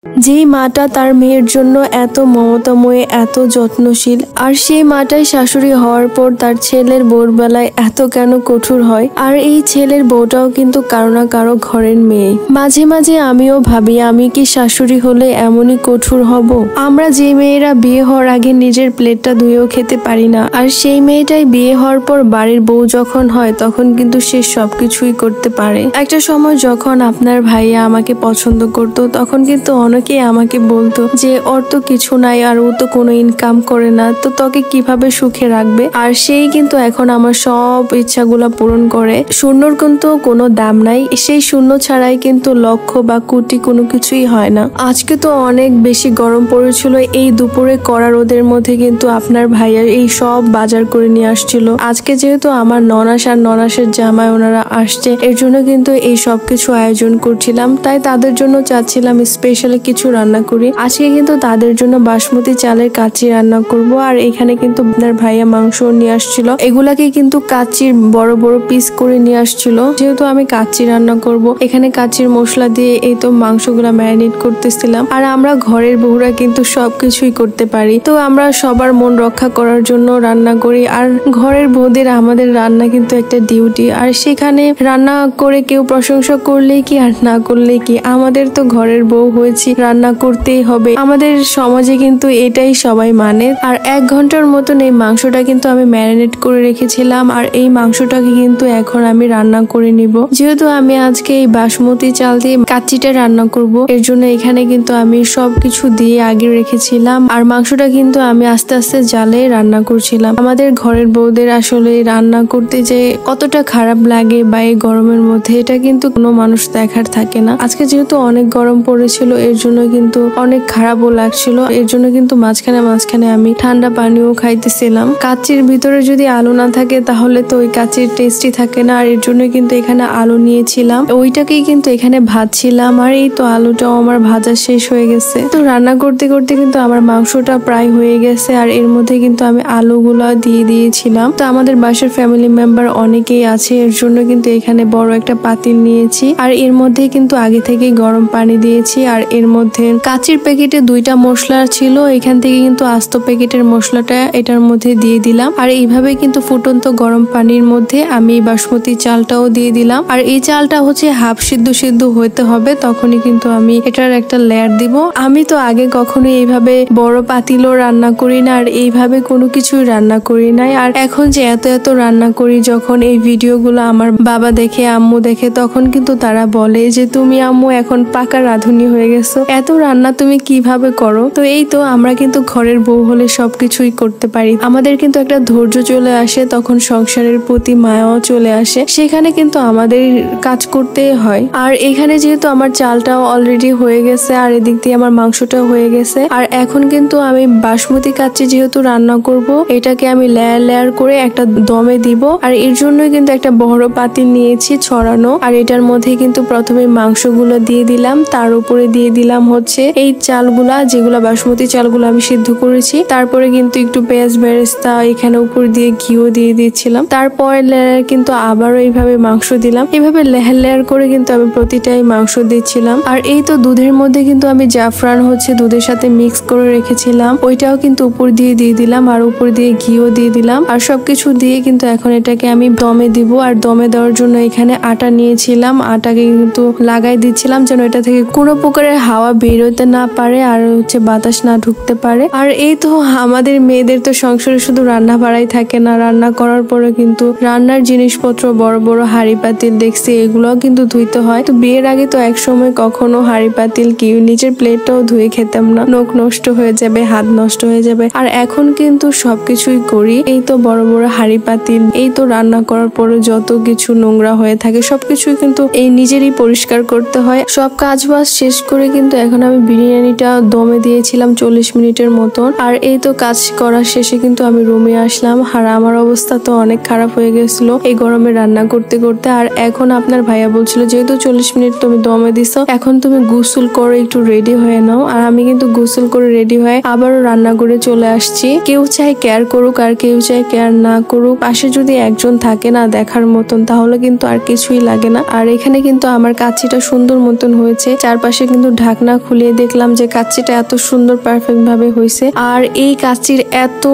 যেই মাটা তার মেয়ের জন্য এত মমতাময়ী, এত যত্নশীল, আর সেই মাটাই শাশুড়ি হওয়ার পর তার ছেলের বউর বেলায় এত কেন কঠোর হয়। আর এই ছেলের বউটাও কিন্তু কারো না কারো ঘরের মেয়ে। মাঝে মাঝে আমিও ভাবি, আমি কি শাশুড়ি হলে এমনই কঠোর হব? আমরা যে মেয়েরা বিয়ে হওয়ার আগে নিজের প্লেটটা ধুয়েও খেতে পারি না, আর সেই মেয়েটাই বিয়ে হওয়ার পর বাড়ির বউ যখন হয় তখন কিন্তু সে সবকিছুই করতে পারে। একটা সময় যখন আপনার ভাইয়া আমাকে পছন্দ করতো তখন কিন্তু অনেকে আমাকে বলতো যে ওর তো কিছু নাই, আর ও তো কোনো ইনকাম করে না, তো তোকে কিভাবে সুখে রাখবে। আর সেই কিন্তু এখন আমার সব ইচ্ছাগুলা পূরণ করে। শূন্যর কিন্তু কোনো দাম নাই, সেই শূন্য ছাড়াই কিন্তু লক্ষ বা কোটি কোনো কিছুই হয় না। আজকে তো অনেক বেশি গরম পড়েছিল, এই দুপুরে কড়া রোদের মধ্যে কিন্তু আপনার ভাইয়া এই সব বাজার করে নিয়ে আসছিল। আজকে যেহেতু আমার ননাস আর ননাসের জামাই ওনারা আসছে, এর জন্য কিন্তু এই সব কিছু আয়োজন করছিলাম, তাই তাদের জন্য চাচ্ছিলাম স্পেশালি কিছু রান্না করি। আজকে কিন্তু তাদের জন্য বাসমতি চালের কাচ্চি রান্না করব। আর এখানে কিন্তু আপনার ভাইয়া মাংস নিয়ে আসছিল, এগুলাকে কিন্তু কাচ্চির বড় বড় পিস করে নিয়ে আসছিল। যেহেতু আমি কাচ্চি রান্না করব, এখানে কাচ্চির মশলা দিয়ে এই তো মাংসগুলা ম্যারিনেট করতেছিলাম। আর আমরা ঘরের বউরা কিন্তু সবকিছুই করতে পারি, তো আমরা সবার মন রক্ষা করার জন্য রান্না করি। আর ঘরের বউদের আমাদের রান্না কিন্তু একটা ডিউটি, আর সেখানে রান্না করে কেউ প্রশংসা করলেই কি আর না করলেই কি, আমাদের তো ঘরের বউ হয়েছি, রান্না করতেই হবে। আমাদের সমাজে কিন্তু এটাই সবাই মানে। আর 1 ঘন্টার মতন এই মাংসটা কিন্তু আমি ম্যারিনেট করে রেখেছিলাম, আর এই মাংসটাকে কিন্তু এখন আমি রান্না করে নিব। যেহেতু আমি আজকে এই বাসমতি চাল দিয়ে কাচ্চিটা রান্না করব, এর জন্য এখানে কিন্তু আমি সবকিছু দিয়ে আগে রেখেছিলাম। আর মাংসটা কিন্তু আমি আস্তে আস্তে জালে রান্না করছিলাম। আমাদের ঘরের বউদের আসলে রান্না করতে যে কতটা খারাপ লাগে বা এই গরমের মধ্যে, এটা কিন্তু কোনো মানুষ দেখার থাকে না। আজকে যেহেতু অনেক গরম পড়েছিল, এর জন্য কিন্তু অনেক খারাপও লাগছিল। এর জন্য কিন্তু মাঝখানে মাঝখানে আমি ঠান্ডা পানিও খাইতেছিলাম। কাচ্চির ভিতরে যদি আলু না থাকে তাহলে তো ওই কাচ্চির টেস্টই থাকে না। আর এর জন্য কিন্তু এখানে আলু নিয়েছিলাম, ওইটাকেই কিন্তু এখানে ভাজছিলাম। আর এই তো আলুটাও আমার ভাজা শেষ হয়ে গেছে। তো রান্না করতে করতে কিন্তু আমার মাংসটা প্রায় হয়ে গেছে, আর এর মধ্যে কিন্তু আমি আলুগুলা দিয়ে দিয়েছিলাম। তো আমাদের বাসার ফ্যামিলি মেম্বার অনেকেই আছে, এর জন্য কিন্তু এখানে বড় একটা পাতিল নিয়েছি। আর এর মধ্যে কিন্তু আগে থেকেই গরম পানি দিয়েছি। আর এর মধ্যে কাচির প্যাকেটে 2টা মশলা ছিল, এখান থেকে কিন্তু আস্ত প্যাকেটের মশলাটা এটার মধ্যে দিয়ে দিলাম। আর এইভাবে কিন্তু ফুটন্ত গরম পানির মধ্যে আমি বাসমতি চালটাও দিয়ে দিলাম। আর এই চালটা হচ্ছে হাফ সিদ্ধ হতে হবে, তখনই কিন্তু আমি এটার একটা লেয়ার দিব। আমি তো আগে কখনো এইভাবে বড় পাতিলও রান্না করি না, আর এইভাবে কোনো কিছুই রান্না করি নাই। আর এখন যে এত রান্না করি, যখন এই ভিডিওগুলো আমার বাবা দেখে, আম্মু দেখে, তখন কিন্তু তারা বলে যে তুমি আম্মু এখন পাকা রাঁধুনি হয়ে গেছো, এত রান্না তুমি কিভাবে করো। তো এই তো আমরা কিন্তু ঘরের বউ হলে সবকিছুই করতে পারি। আমাদের কিন্তু একটা ধৈর্য চলে আসে, তখন সংসারের প্রতি মায়াও চলে আসে, সেখানে কিন্তু আমাদের কাজ করতে হয়। আর এখানে যেহেতু আমার চালটাও অলরেডি হয়ে গেছে, আর এদিক দিয়ে আমার মাংসটাও হয়ে গেছে। আর এখন কিন্তু আমি বাসমতি কাচ্চি যেহেতু রান্না করব, এটাকে আমি লেয়ার লেয়ার করে একটা দমে দিব। আর এর জন্যই কিন্তু একটা বড় পাতিল নিয়েছি ছড়ানো। আর এটার মধ্যে কিন্তু প্রথমে মাংসগুলো দিয়ে দিলাম, তার উপরে দিয়ে দিলাম হচ্ছে এই চালগুলা, যেগুলা বাসমতি চালগুলো আমি সিদ্ধ করেছি। তারপরে কিন্তু একটু পেঁয়াজ বেরেস্তা এখানে উপর দিয়ে ঘিও দিয়ে দিচ্ছিলাম। তারপরে লেয়ার কিন্তু আবারও এইভাবে মাংস দিলাম। এইভাবে লেয়ার লেয়ার করে কিন্তু আমি প্রতিটাই মাংস দিচ্ছিলাম। আর এই তো দুধের মধ্যে কিন্তু আমি জাফরান হচ্ছে দুধের সাথে মিক্স করে রেখেছিলাম, ওইটাও কিন্তু উপর দিয়ে দিলাম। আর উপর দিয়ে ঘিও দিয়ে দিলাম। আর সবকিছু দিয়ে কিন্তু এখন এটাকে আমি দমে দিব। আর দমে দেওয়ার জন্য এখানে আটা নিয়েছিলাম, আটাকে কিন্তু লাগাই দিচ্ছিলাম যেন এটা থেকে কোনো প্রকারের হাওয়া বেরোতে না পারে, আর হচ্ছে বাতাস না ঢুকতে পারে। আর এই তো আমাদের মেয়েদের তো সংসারে শুধু রান্না বাড়াই থাকে না, রান্না করার পরে কিন্তু রান্নার জিনিসপত্র, বড় বড় হাঁড়ি পাতিল দেখছি, এগুলোও কিন্তু ধুইতে হয়। তো বিয়ের আগে তো এক সময় কখনো হাঁড়ি পাতিল কি নিজের প্লেটটাও ধুয়ে খেতাম না, নখ নষ্ট হয়ে যাবে, হাত নষ্ট হয়ে যাবে। আর এখন কিন্তু সবকিছুই করি। এই তো বড় বড় হাঁড়ি পাতিল, এই তো রান্না করার পরে যত কিছু নোংরা হয়ে থাকে সবকিছুই কিন্তু এই নিজেরই পরিষ্কার করতে হয়। সব কাজ বাজ শেষ করে কিন্তু এখন আমি বিরিয়ানিটা দমে দিয়েছিলাম 40 মিনিটের মতন। আর এই তো কাজ করার শেষে কিন্তু আমি রুমে আসলাম। আর আমার অবস্থা তো অনেক খারাপ হয়ে গেছিল এই গরমে রান্না করতে করতে। আর এখন আপনার ভাইয়া বলছিল যেহেতু 40 মিনিট তুমি দমে দিছো, এখন তুমি গোসল করে একটু রেডি হয়ে নাও। আর আমি কিন্তু গোসল করে রেডি হয়ে আবারও রান্না করে চলে আসছি। কেউ চাই কেয়ার করুক আর কেউ চাই কেয়ার না করুক, পাশে যদি একজন থাকে না দেখার মতন, তাহলে কিন্তু আর কিছুই লাগে না। আর এখানে কিন্তু আমার কাচ্চিটা সুন্দর মতন হয়েছে, চারপাশে কিন্তু ঢাকনা খুলে দেখলাম যে কাচ্চিটা এত সুন্দর পারফেক্ট ভাবে হয়েছে। আর এই কাচ্চির এত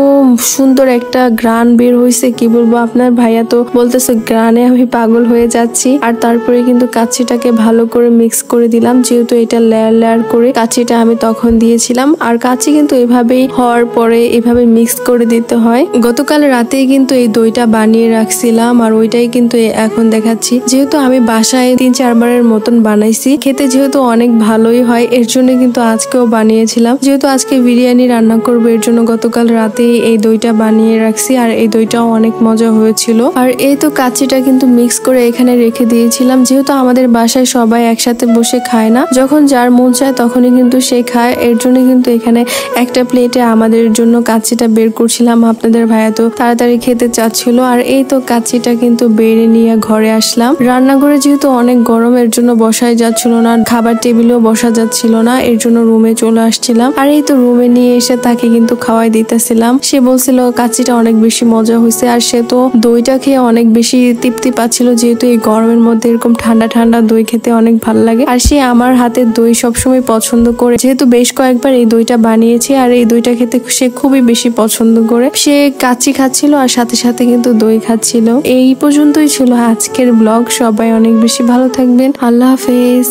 সুন্দর একটা গ্রান বের হয়েছে, কি বলবো, আপনার ভাইয়া তো বলতেছে গ্রানে আমি পাগল হয়ে যাচ্ছি। আর তারপরে কিন্তু কাচ্চিটাকে ভালো করে মিক্স করে দিলাম, যেহেতু এটা লেয়ার লেয়ার করে কাচ্চিটা আমি তখন দিয়েছিলাম। আর কাচ্চি কিন্তু এভাবেই হওয়ার পরে এভাবে মিক্স করে দিতে হয়। গতকাল রাতেই কিন্তু এই দইটা বানিয়ে রাখছিলাম আর ওইটাই কিন্তু এখন দেখাচ্ছি। যেহেতু আমি বাসায় 3-4 বারের মতন বানাইছি, খেতে যেহেতু অনেক ভালোই হয়, এর জন্য কিন্তু আজকেও বানিয়েছিলাম। যেহেতু আজকে বিরিয়ানি রান্না করবো, এর জন্য গতকাল রাতেই এই দইটা বানিয়ে রাখছি আর এই দইটাও অনেক মজা হয়েছিল। আর এই তো কাচ্চিটা কিন্তু মিক্স করে এখানে রেখে দিয়েছিলাম। যেহেতু আমাদের বাসায় সবাই একসাথে বসে খায় না, যখন যার মন চায় তখনই কিন্তু সে খায়, এর জন্য কিন্তু এখানে একটা প্লেটে আমাদের জন্য কাচ্চিটা বের করছিলাম। আপনাদের ভাইয়া তো তাড়াতাড়ি খেতে চাচ্ছিল। আর এই তো কাচ্চিটা কিন্তু বেড়ে নিয়ে ঘরে আসলাম। রান্নাঘরে যেহেতু অনেক গরম, এর জন্য বসাই যাচ্ছিল না, খাবার টেবিলেও বসা যাচ্ছিল না, এর জন্য রুমে চলে আসছিলাম। আর এই তো রুমে নিয়ে এসে তাকে কিন্তু খাওয়াই দিতেছিলাম। সে বলছিল কাচ্চিটা অনেক বেশি মজা হয়েছে, আর সে তো দইটা খেয়ে অনেক বেশি তৃপ্তি পাচ্ছিল, যেহেতু এই গরমের মধ্যে এরকম ঠান্ডা ঠান্ডা দই খেতে অনেক ভালো লাগে। আর সে আমার হাতের দই সবসময় পছন্দ করে, যেহেতু বেশ কয়েকবার এই দইটা বানিয়েছে আর এই দইটা খেতে সে খুবই বেশি পছন্দ করে। সে কাচ্চি খাচ্ছিল আর সাথে সাথে কিন্তু দই খাচ্ছিল। এই পর্যন্তই ছিল আজকের ব্লগ। সবাই অনেক বেশি ভালো থাকবেন। আল্লাহ হাফেজ।